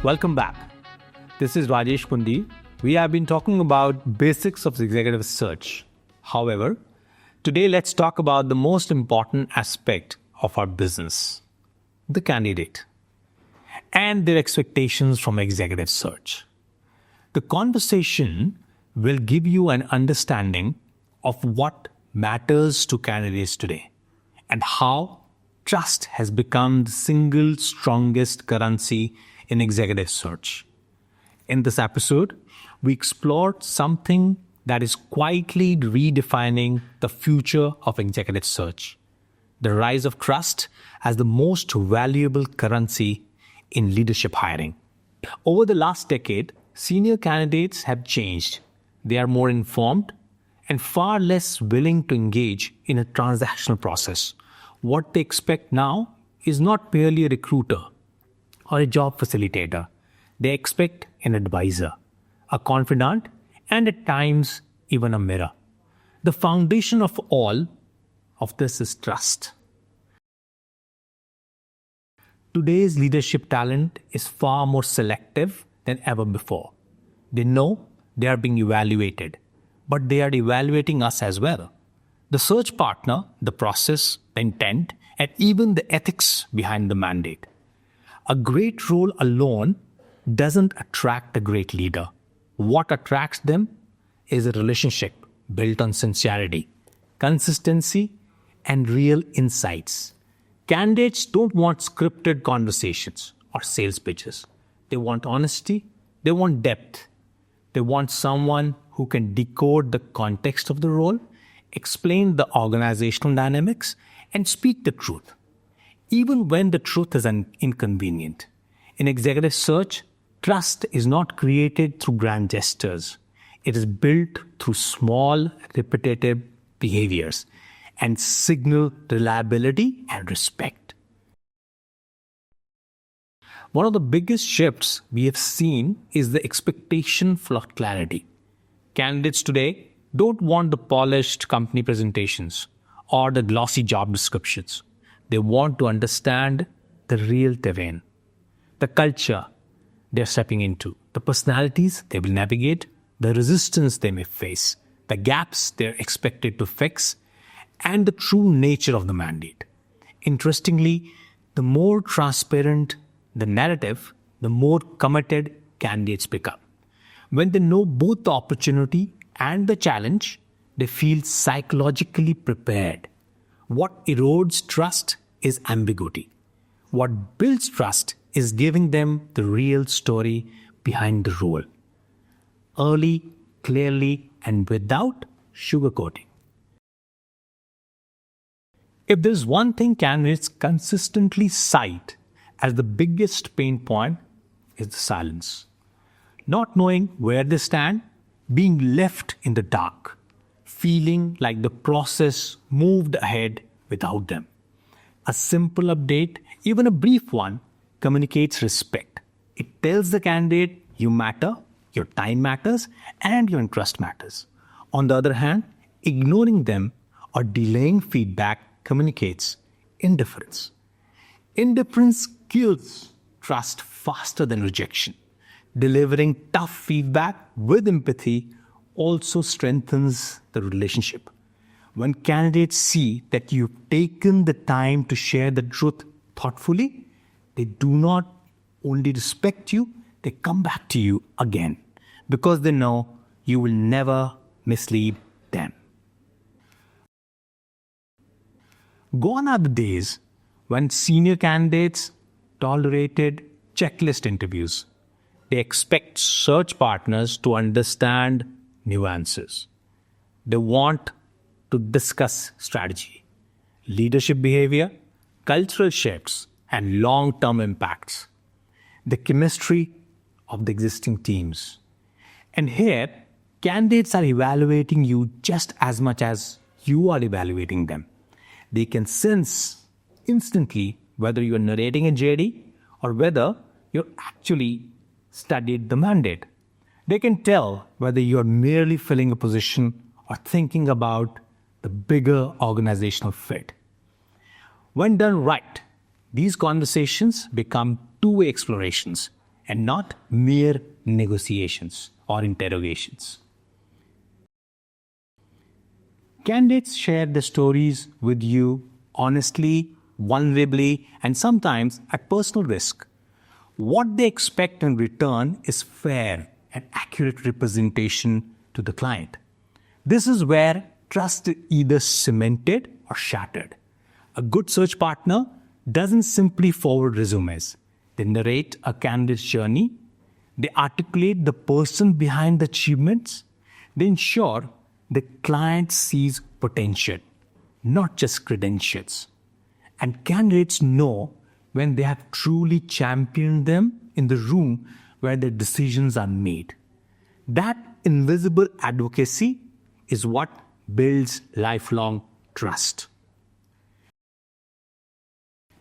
Welcome back. This is Rajesh Pundir. We have been talking about basics of executive search. However, today let's talk about the most important aspect of our business, the candidate, and their expectations from executive search. The conversation will give you an understanding of what matters to candidates today and how trust has become the single strongest currency in executive search. In this episode, we explored something that is quietly redefining the future of executive search, the rise of trust as the most valuable currency in leadership hiring. Over the last decade, senior candidates have changed. They are more informed and far less willing to engage in a transactional process. What they expect now is not merely a recruiter or a job facilitator. They expect an advisor, a confidant, and at times even a mirror. The foundation of all of this is trust. Today's leadership talent is far more selective than ever before. They know they are being evaluated, but they are evaluating us as well. The search partner, the process, the intent, and even the ethics behind the mandate. A great role alone doesn't attract a great leader. What attracts them is a relationship built on sincerity, consistency, and real insights. Candidates don't want scripted conversations or sales pitches. They want honesty, they want depth. They want someone who can decode the context of the role, explain the organizational dynamics, and speak the truth, even when the truth is inconvenient. In executive search, trust is not created through grand gestures. It is built through small, repetitive behaviors and signal reliability and respect. One of the biggest shifts we have seen is the expectation for clarity. Candidates today don't want the polished company presentations or the glossy job descriptions. They want to understand the real terrain, the culture they're stepping into, the personalities they will navigate, the resistance they may face, the gaps they're expected to fix, and the true nature of the mandate. Interestingly, the more transparent the narrative, the more committed candidates become. When they know both the opportunity and the challenge, they feel psychologically prepared. What erodes trust is ambiguity. What builds trust is giving them the real story behind the role, early, clearly, and without sugarcoating. If there's one thing candidates consistently cite as the biggest pain point, is the silence. Not knowing where they stand, being left in the dark, feeling like the process moved ahead without them. A simple update, even a brief one, communicates respect. It tells the candidate you matter, your time matters, and your interest matters. On the other hand, ignoring them or delaying feedback communicates indifference. Indifference kills trust faster than rejection. Delivering tough feedback with empathy also strengthens the relationship. When candidates see that you've taken the time to share the truth thoughtfully, they do not only respect you, they come back to you again because they know you will never mislead them. Gone are the days when senior candidates tolerated checklist interviews. They expect search partners to understand nuances. They want to discuss strategy, leadership behavior, cultural shifts, and long-term impacts, the chemistry of the existing teams. And here, candidates are evaluating you just as much as you are evaluating them. They can sense instantly whether you are narrating a JD or whether you actually studied the mandate. They can tell whether you are merely filling a position or thinking about the bigger organizational fit. When done right, these conversations become two-way explorations, and not mere negotiations or interrogations. Candidates share their stories with you honestly, vulnerably, and sometimes at personal risk. What they expect in return is fair and accurate representation to the client. This is where trust is either cemented or shattered. A good search partner doesn't simply forward resumes. They narrate a candidate's journey. They articulate the person behind the achievements. They ensure the client sees potential, not just credentials. And candidates know when they have truly championed them in the room where their decisions are made. That invisible advocacy is what builds lifelong trust.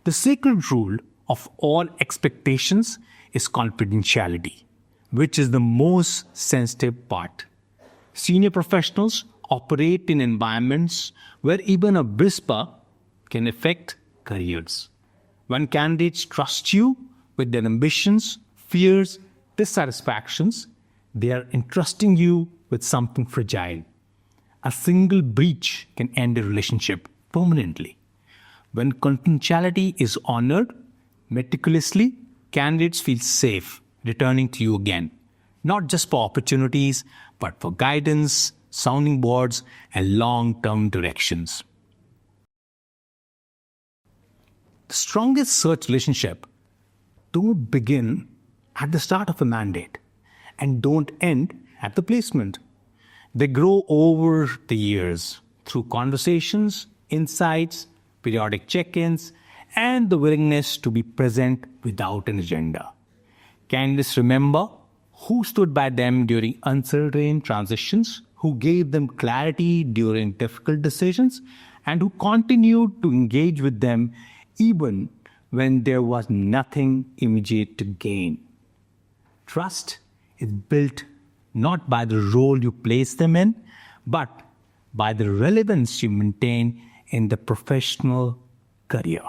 The sacred rule of all expectations is confidentiality, which is the most sensitive part. Senior professionals operate in environments where even a whisper can affect careers. When candidates trust you with their ambitions, fears, dissatisfactions, they are entrusting you with something fragile. A single breach can end a relationship permanently. When confidentiality is honored meticulously, candidates feel safe returning to you again, not just for opportunities, but for guidance, sounding boards, and long-term directions. The strongest search relationship don't begin at the start of a mandate and don't end at the placement. They grow over the years through conversations, insights, periodic check-ins, and the willingness to be present without an agenda. Candidates remember who stood by them during uncertain transitions, who gave them clarity during difficult decisions, and who continued to engage with them even when there was nothing immediate to gain. Trust is built not by the role you place them in, but by the relevance you maintain in the professional career.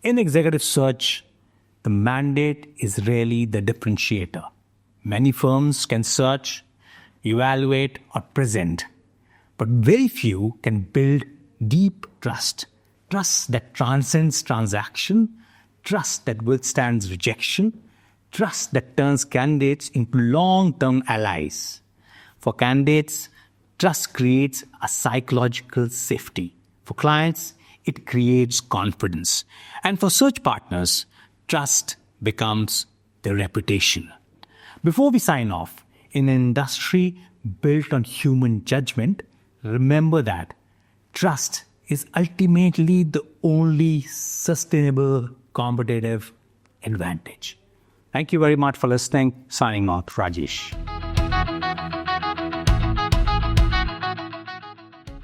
In executive search, the mandate is really the differentiator. Many firms can search, evaluate, or present, but very few can build deep trust. Trust that transcends transaction, trust that withstands rejection, trust that turns candidates into long-term allies. For candidates, trust creates a psychological safety. For clients, it creates confidence. And for search partners, trust becomes their reputation. Before we sign off, in an industry built on human judgment, remember that trust is ultimately the only sustainable competitive advantage. Thank you very much for listening. Signing off, Rajesh.